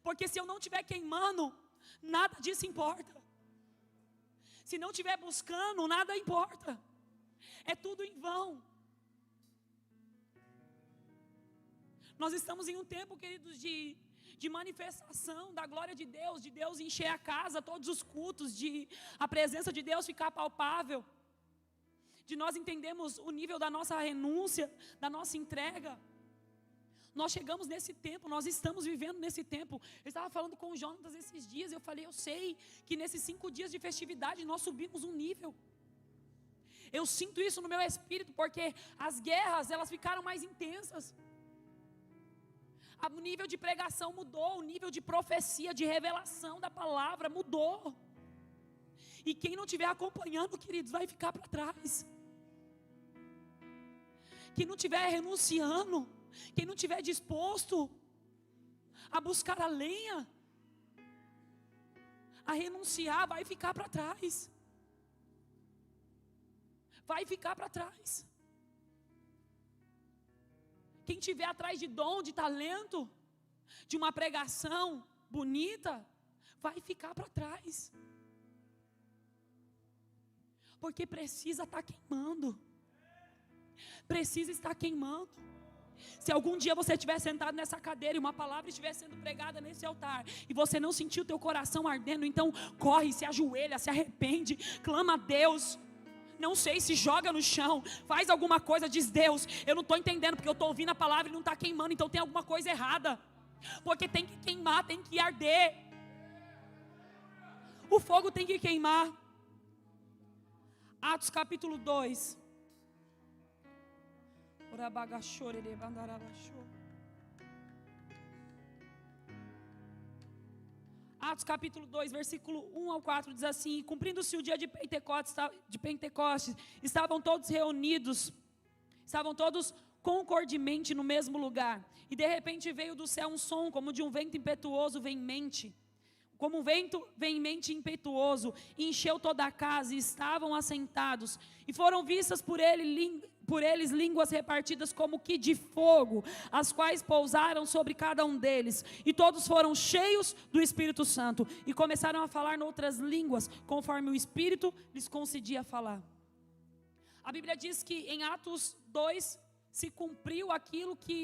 Porque se eu não estiver queimando, nada disso importa. Se não estiver buscando, nada importa. É tudo em vão. Nós estamos em um tempo, queridos, de manifestação da glória de Deus encher a casa, todos os cultos, de a presença de Deus ficar palpável, de nós entendermos o nível da nossa renúncia, da nossa entrega. Nós chegamos nesse tempo, nós estamos vivendo nesse tempo. Eu estava falando com o Jonas esses dias, eu falei: eu sei que nesses 5 dias de festividade nós subimos um nível. Eu sinto isso no meu espírito, porque as guerras, elas ficaram mais intensas. O nível de pregação mudou, o nível de profecia, de revelação da palavra mudou. E quem não estiver acompanhando, queridos, vai ficar para trás. Quem não estiver renunciando, quem não estiver disposto a buscar a lenha, a renunciar, vai ficar para trás. Vai ficar para trás. Quem estiver atrás de dom, de talento, de uma pregação bonita, vai ficar para trás. Porque precisa estar queimando. Precisa estar queimando. Se algum dia você estiver sentado nessa cadeira e uma palavra estiver sendo pregada nesse altar e você não sentiu o teu coração ardendo, então corre, se ajoelha, se arrepende, clama a Deus. Não sei, se joga no chão, faz alguma coisa, diz: Deus, eu não estou entendendo, porque eu estou ouvindo a palavra e não está queimando, então tem alguma coisa errada. Porque tem que queimar, tem que arder. O fogo tem que queimar. Atos capítulo 2. Atos capítulo 2, versículo 1 ao 4 diz assim: cumprindo-se o dia de Pentecostes, estavam todos reunidos, estavam todos concordemente no mesmo lugar, e de repente veio do céu um som como de um vento impetuoso veemente, como um vento veemente e impetuoso, e encheu toda a casa, e estavam assentados, e foram vistas por eles línguas repartidas como que de fogo, as quais pousaram sobre cada um deles, e todos foram cheios do Espírito Santo, e começaram a falar noutras línguas, conforme o Espírito lhes concedia falar. A Bíblia diz que em Atos 2 se cumpriu aquilo que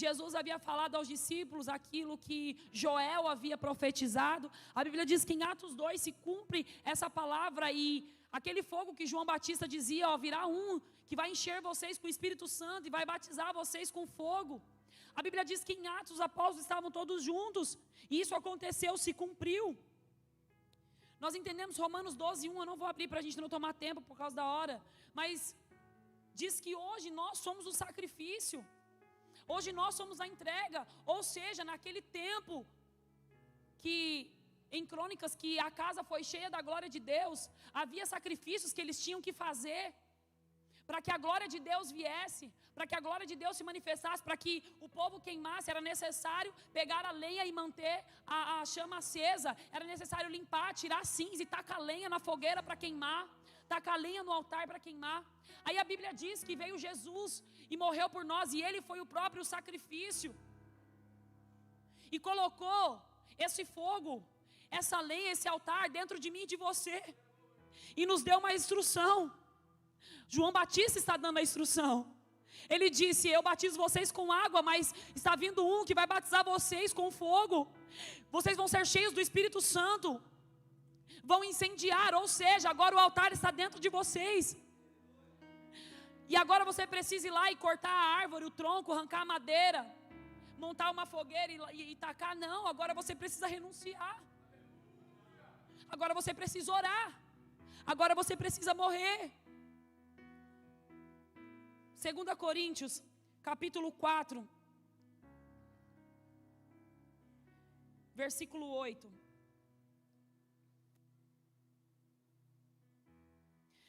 Jesus havia falado aos discípulos, aquilo que Joel havia profetizado. A Bíblia diz que em Atos 2 se cumpre essa palavra, e aquele fogo que João Batista dizia: ó, virá um que vai encher vocês com o Espírito Santo e vai batizar vocês com fogo. A Bíblia diz que em Atos os apóstolos estavam todos juntos, e isso aconteceu, se cumpriu. Nós entendemos Romanos 12:1, eu não vou abrir para a gente não tomar tempo por causa da hora, mas diz que hoje nós somos o sacrifício. Hoje nós somos a entrega, ou seja, naquele tempo que, em Crônicas, que a casa foi cheia da glória de Deus, havia sacrifícios que eles tinham que fazer, para que a glória de Deus viesse, para que a glória de Deus se manifestasse, para que o povo queimasse, era necessário pegar a lenha e manter a chama acesa, era necessário limpar, tirar cinza e tacar lenha na fogueira para queimar, tacar lenha no altar para queimar. Aí a Bíblia diz que veio Jesus e morreu por nós, e Ele foi o próprio sacrifício, e colocou esse fogo, essa lenha, esse altar dentro de mim e de você, e nos deu uma instrução. João Batista está dando a instrução. Ele disse: eu batizo vocês com água, mas está vindo um que vai batizar vocês com fogo. Vocês vão ser cheios do Espírito Santo, vão incendiar, ou seja, agora o altar está dentro de vocês. E agora você precisa ir lá e cortar a árvore, o tronco, arrancar a madeira, montar uma fogueira e tacar. Não, agora você precisa renunciar. Agora você precisa orar. Agora você precisa morrer. 2 Coríntios, capítulo 4, versículo 8.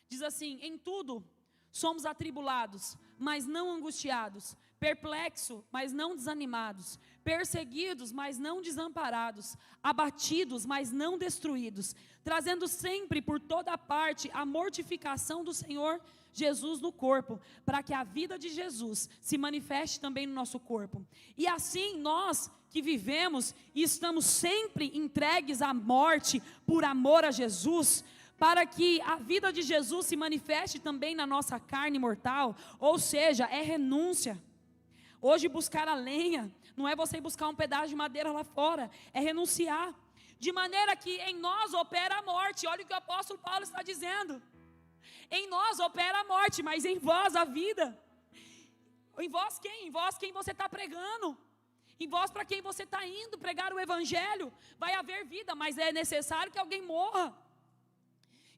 Diz assim: em tudo somos atribulados, mas não angustiados, perplexos, mas não desanimados, perseguidos, mas não desamparados, abatidos, mas não destruídos, trazendo sempre por toda parte a mortificação do Senhor Jesus no corpo, para que a vida de Jesus se manifeste também no nosso corpo. E assim nós que vivemos e estamos sempre entregues à morte por amor a Jesus, para que a vida de Jesus se manifeste também na nossa carne mortal, ou seja, é renúncia. Hoje buscar a lenha não é você buscar um pedaço de madeira lá fora, é renunciar, de maneira que em nós opera a morte. Olha o que o apóstolo Paulo está dizendo: em nós opera a morte, mas em vós a vida. Em vós quem? Em vós quem você está pregando, em vós para quem você está indo pregar o evangelho. Vai haver vida, mas é necessário que alguém morra.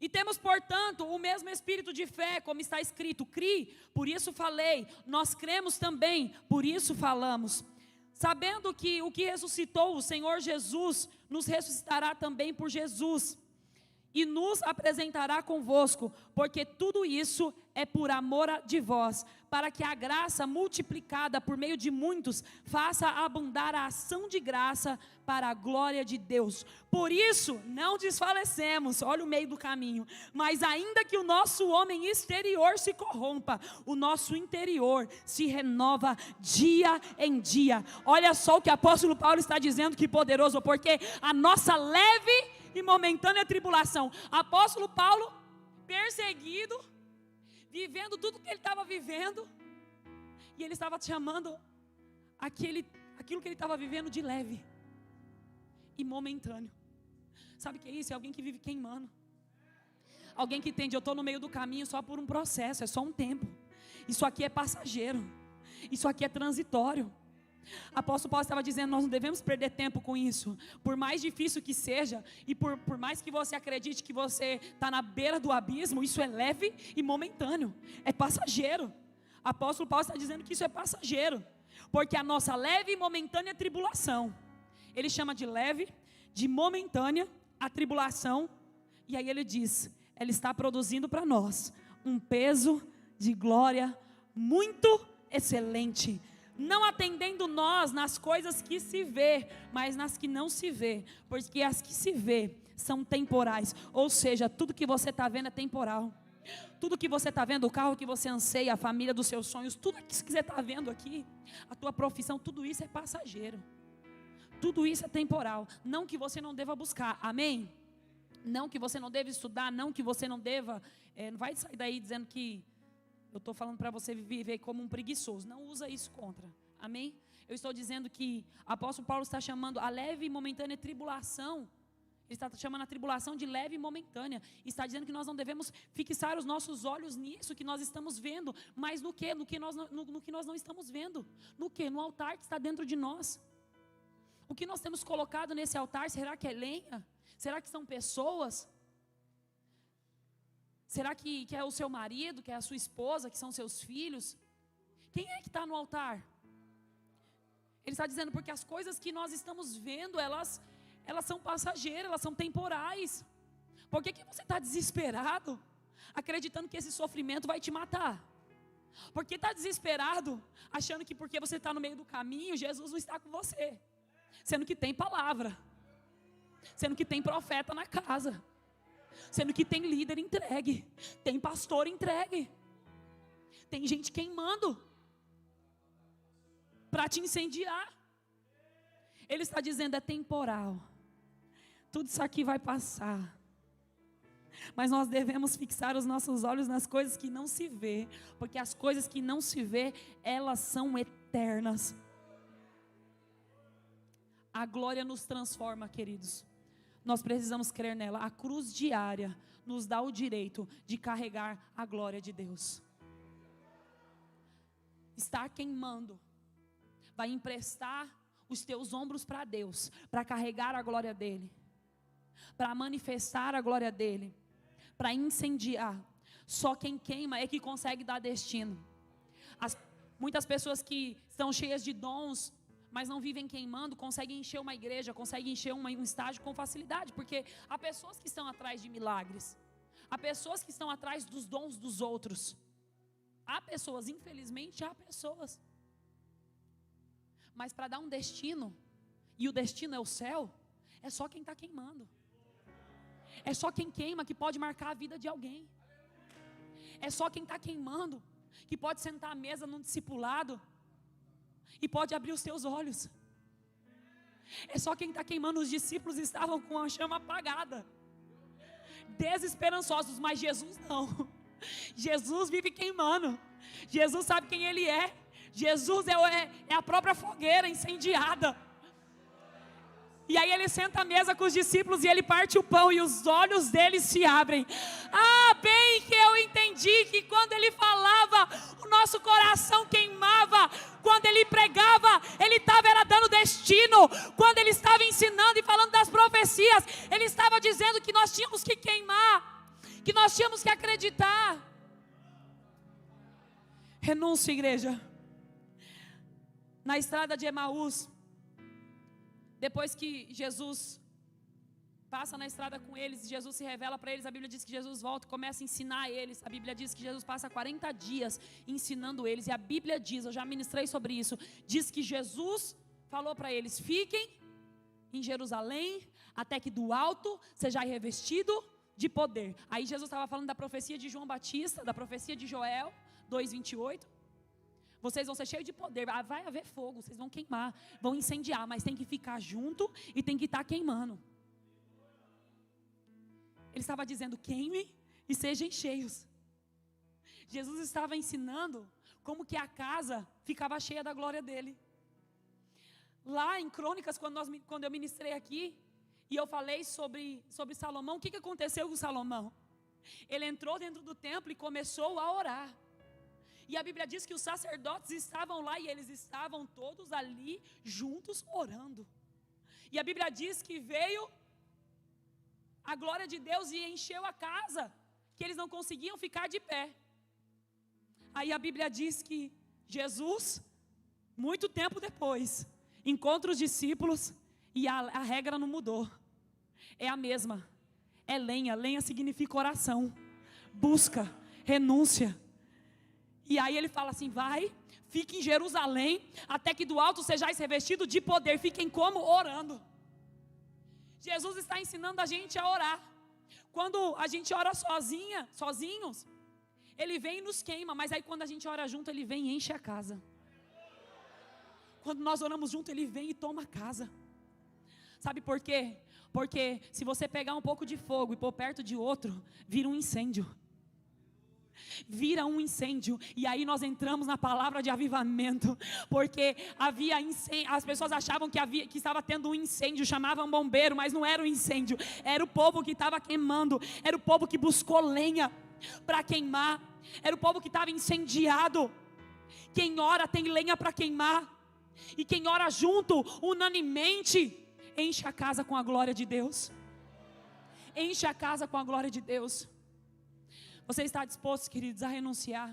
E temos, portanto, o mesmo espírito de fé, como está escrito: cri, por isso falei, nós cremos também, por isso falamos. sabendo que o que ressuscitou o Senhor Jesus, nos ressuscitará também por Jesus, e nos apresentará convosco, porque tudo isso é por amor de vós, para que a graça multiplicada por meio de muitos, faça abundar a ação de graça para a glória de Deus. Por isso, não desfalecemos, olha o meio do caminho, mas ainda que o nosso homem exterior se corrompa, o nosso interior se renova dia em dia. Olha só o que o apóstolo Paulo está dizendo, que poderoso, porque a nossa leve e momentânea tribulação. Apóstolo Paulo, perseguido, vivendo tudo que ele estava vivendo, e ele estava chamando aquilo que ele estava vivendo de leve e momentâneo. Sabe o que é isso? É alguém que vive queimando, alguém que entende, eu estou no meio do caminho só por um processo, é só um tempo, isso aqui é passageiro, isso aqui é transitório. Apóstolo Paulo estava dizendo, nós não devemos perder tempo com isso, por mais difícil que seja, e por mais que você acredite que você está na beira do abismo, isso é leve e momentâneo, é passageiro. Apóstolo Paulo está dizendo que isso é passageiro, porque a nossa leve e momentânea tribulação, ele chama de leve, de momentânea a tribulação, e aí ele diz, ela está produzindo para nós um peso de glória muito excelente, não atendendo nós nas coisas que se vê, mas nas que não se vê, porque as que se vê são temporais, ou seja, tudo que você está vendo é temporal, tudo que você está vendo, o carro que você anseia, a família dos seus sonhos, tudo que você está vendo aqui, a tua profissão, tudo isso é passageiro, tudo isso é temporal, não que você não deva buscar, amém? Não que você não deva estudar, não que você não deva, não vai sair daí dizendo que eu estou falando para você viver como um preguiçoso. Não usa isso contra. Amém? Eu estou dizendo que o apóstolo Paulo está chamando a leve e momentânea tribulação. Ele está chamando a tribulação de leve e momentânea. Está dizendo que nós não devemos fixar os nossos olhos nisso que nós estamos vendo. Mas no quê? No que nós não estamos vendo. No quê? No altar que está dentro de nós. O que nós temos colocado nesse altar, será que é lenha? Será que são pessoas? Será que é o seu marido, que é a sua esposa, que são seus filhos? Quem é que está no altar? Ele está dizendo, porque as coisas que nós estamos vendo, elas são passageiras, elas são temporais. Por que você está desesperado, acreditando que esse sofrimento vai te matar? Por que está desesperado, achando que porque você está no meio do caminho, Jesus não está com você? Sendo que tem palavra, sendo que tem profeta na casa, sendo que tem líder entregue, tem pastor entregue, tem gente queimando para te incendiar. Ele está dizendo, é temporal, tudo isso aqui vai passar, mas nós devemos fixar os nossos olhos nas coisas que não se vê, porque as coisas que não se vê, elas são eternas. A glória nos transforma, queridos. Nós precisamos crer nela. A cruz diária nos dá o direito de carregar a glória de Deus. Estar queimando vai emprestar os teus ombros para Deus, para carregar a glória dEle, para manifestar a glória dEle, para incendiar. Só quem queima é que consegue dar destino. Muitas pessoas que estão cheias de dons, mas não vivem queimando, conseguem encher uma igreja, conseguem encher um estágio com facilidade, porque há pessoas que estão atrás de milagres, há pessoas que estão atrás dos dons dos outros, há pessoas, infelizmente há pessoas, mas para dar um destino, e o destino é o céu, é só quem está queimando, é só quem queima que pode marcar a vida de alguém, é só quem está queimando que pode sentar à mesa num discipulado e pode abrir os teus olhos. É só quem está queimando. Os discípulos estavam com a chama apagada, desesperançosos, mas Jesus não. Jesus vive queimando. Jesus sabe quem Ele é. Jesus é a própria fogueira incendiada. E aí Ele senta à mesa com os discípulos e Ele parte o pão e os olhos deles se abrem. Ah, bem que eu entendi que quando Ele falava, o nosso coração queimava. Quando Ele pregava, Ele estava dando destino. Quando Ele estava ensinando e falando das profecias, Ele estava dizendo que nós tínhamos que queimar, que nós tínhamos que acreditar. Renúncia, igreja. na estrada de Emaús, depois que Jesus passa na estrada com eles, Jesus se revela para eles, a Bíblia diz que Jesus volta e começa a ensinar eles. A Bíblia diz que Jesus passa 40 dias ensinando eles, e a Bíblia diz, eu já ministrei sobre isso, diz que Jesus falou para eles: fiquem em Jerusalém, até que do alto sejais revestido de poder. Aí Jesus estava falando da profecia de João Batista, da profecia de Joel 2:28. Vocês vão ser cheios de poder, vai haver fogo, vocês vão queimar, vão incendiar, mas tem que ficar junto e tem que estar queimando. Ele estava dizendo: queime e sejam cheios. Jesus estava ensinando como que a casa ficava cheia da glória dele. Lá em Crônicas, quando eu ministrei aqui, e eu falei sobre Salomão, o que aconteceu com Salomão? Ele entrou dentro do templo e começou a orar. E a Bíblia diz que os sacerdotes estavam lá, e eles estavam todos ali juntos orando. E a Bíblia diz que veio a glória de Deus e encheu a casa, que eles não conseguiam ficar de pé. Aí a Bíblia diz que Jesus, muito tempo depois, encontra os discípulos, e a regra não mudou, é a mesma, é lenha. Lenha significa oração, busca, renúncia. E aí ele fala assim: vai, fique em Jerusalém, até que do alto sejais revestido de poder. Fiquem como? Orando. Jesus está ensinando a gente a orar. Quando a gente ora sozinhos, Ele vem e nos queima, mas aí quando a gente ora junto, Ele vem e enche a casa. Quando nós oramos junto, Ele vem e toma a casa. Sabe por quê? Porque se você pegar um pouco de fogo e pôr perto de outro, vira um incêndio. Vira um incêndio. E aí nós entramos na palavra de avivamento, porque havia incêndio. As pessoas achavam que estava tendo um incêndio, chamavam bombeiro, mas não era um incêndio, era o povo que estava queimando, era o povo que buscou lenha para queimar, era o povo que estava incendiado. Quem ora tem lenha para queimar, e quem ora junto, unanimemente, enche a casa com a glória de Deus. Enche a casa com a glória de Deus. Você está disposto, queridos, a renunciar?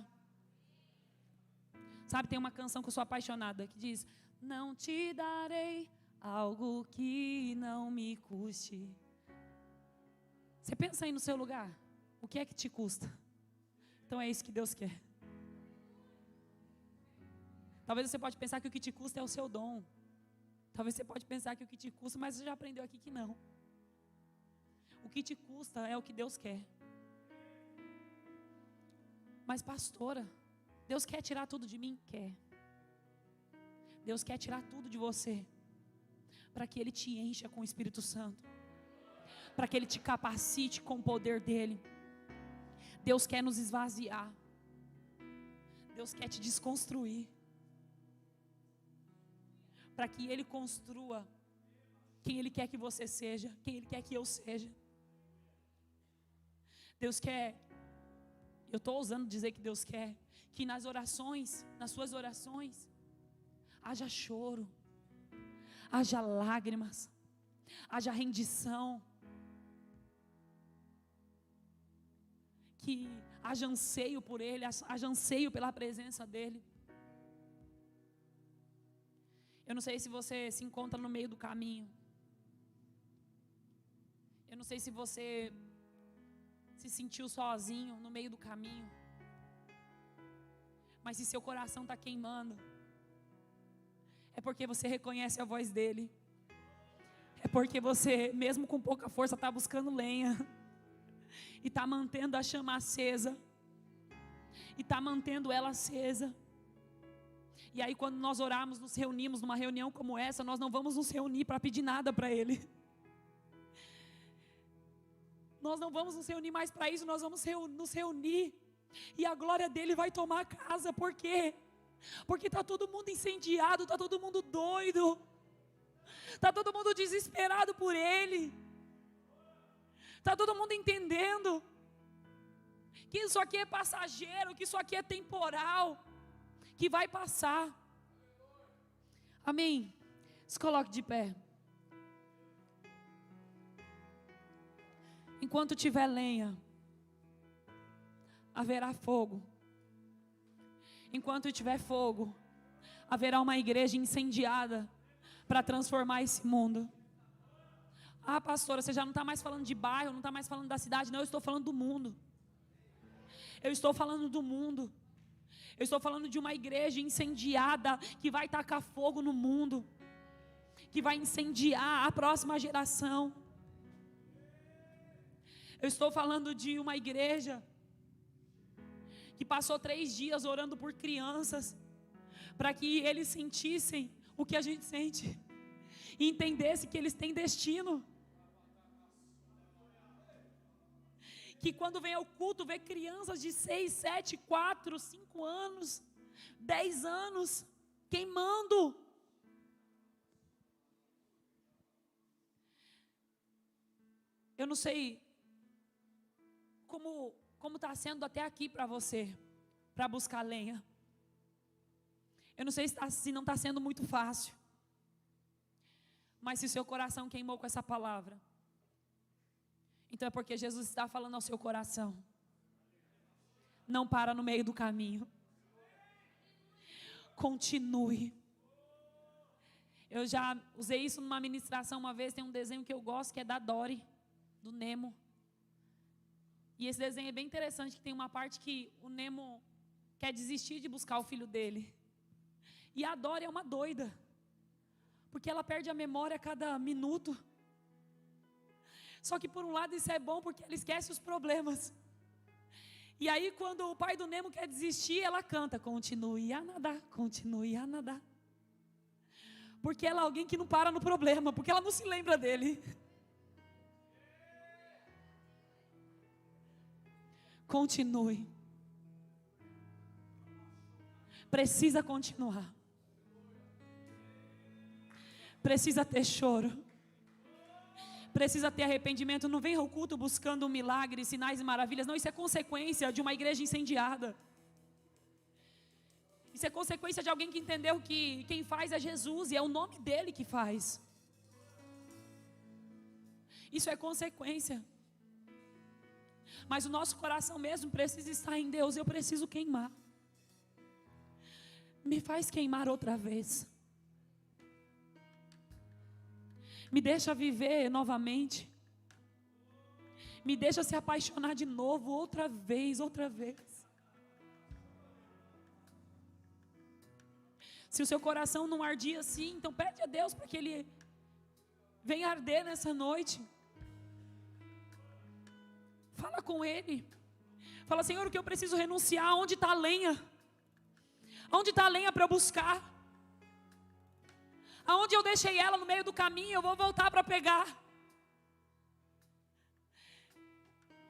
Sabe, tem uma canção que eu sou apaixonada, que diz: não te darei algo que não me custe. Você pensa aí no seu lugar, o que é que te custa? Então é isso que Deus quer. Talvez você pode pensar que o que te custa é o seu dom. Talvez você pode pensar que o que te custa, mas você já aprendeu aqui que não. O que te custa é o que Deus quer. Mas pastora, Deus quer tirar tudo de mim? Quer. Deus quer tirar tudo de você, para que Ele te encha com o Espírito Santo, para que Ele te capacite com o poder dEle. Deus quer nos esvaziar. Deus quer te desconstruir, para que Ele construa quem Ele quer que você seja, quem Ele quer que eu seja. Deus quer, eu estou ousando dizer que Deus quer que nas orações, nas suas orações, haja choro, haja lágrimas, haja rendição, que haja anseio por Ele, haja anseio pela presença dEle. Eu não sei se você se encontra no meio do caminho. Eu não sei se você se sentiu sozinho no meio do caminho. Mas se seu coração está queimando, é porque você reconhece a voz dEle. É porque você, mesmo com pouca força, está buscando lenha. E está mantendo a chama acesa. E está mantendo ela acesa. E aí quando nós orarmos, nos reunimos numa reunião como essa, nós não vamos nos reunir para pedir nada para Ele. Nós não vamos nos reunir mais para isso, nós vamos nos reunir. E a glória dEle vai tomar a casa. Por quê? Porque está todo mundo incendiado, está todo mundo doido. Está todo mundo desesperado por Ele. Está todo mundo entendendo que isso aqui é passageiro, que isso aqui é temporal, que vai passar. Amém? Se coloque de pé. Enquanto tiver lenha, haverá fogo. Enquanto tiver fogo, haverá uma igreja incendiada para transformar esse mundo. Ah, pastora, você já não está mais falando de bairro, não está mais falando da cidade. Não, eu estou falando do mundo. Eu estou falando do mundo. Eu estou falando de uma igreja incendiada que vai tacar fogo no mundo, que vai incendiar a próxima geração. Eu estou falando de uma igreja que passou 3 dias orando por crianças, para que eles sentissem o que a gente sente, e entendessem que eles têm destino. Que quando vem ao culto, vê crianças de 6, 7, 4, 5 anos, 10 anos, queimando. Eu não sei como está sendo até aqui para você, para buscar lenha. Eu não sei se não está sendo muito fácil, mas se o seu coração queimou com essa palavra, então é porque Jesus está falando ao seu coração. Não para no meio do caminho. Continue. Eu já usei isso numa ministração uma vez. Tem um desenho que eu gosto, que é da Dory, do Nemo. E esse desenho é bem interessante, que tem uma parte que o Nemo quer desistir de buscar o filho dele. E a Dory é uma doida, porque ela perde a memória a cada minuto. Só que por um lado isso é bom, porque ela esquece os problemas. E aí quando o pai do Nemo quer desistir, ela canta: continue a nadar, continue a nadar. Porque ela é alguém que não para no problema, porque ela não se lembra dele. Continue. Precisa continuar. Precisa ter choro. Precisa ter arrependimento. Não venha ao culto buscando um milagre, sinais e maravilhas. Não, isso é consequência de uma igreja incendiada. Isso é consequência de alguém que entendeu que quem faz é Jesus e é o nome dele que faz. Isso é consequência. Mas o nosso coração mesmo precisa estar em Deus. Eu preciso queimar. Me faz queimar outra vez. Me deixa viver novamente. Me deixa se apaixonar de novo, outra vez, outra vez. Se o seu coração não ardia assim, então pede a Deus para que Ele venha arder nessa noite. Fala com Ele. Fala: Senhor, o que eu preciso renunciar? Onde está a lenha? Onde está a lenha para eu buscar? Aonde eu deixei ela no meio do caminho, eu vou voltar para pegar.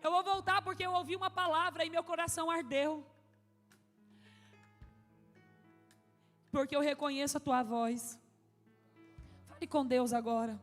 Eu vou voltar porque eu ouvi uma palavra e meu coração ardeu. Porque eu reconheço a tua voz. Fale com Deus agora.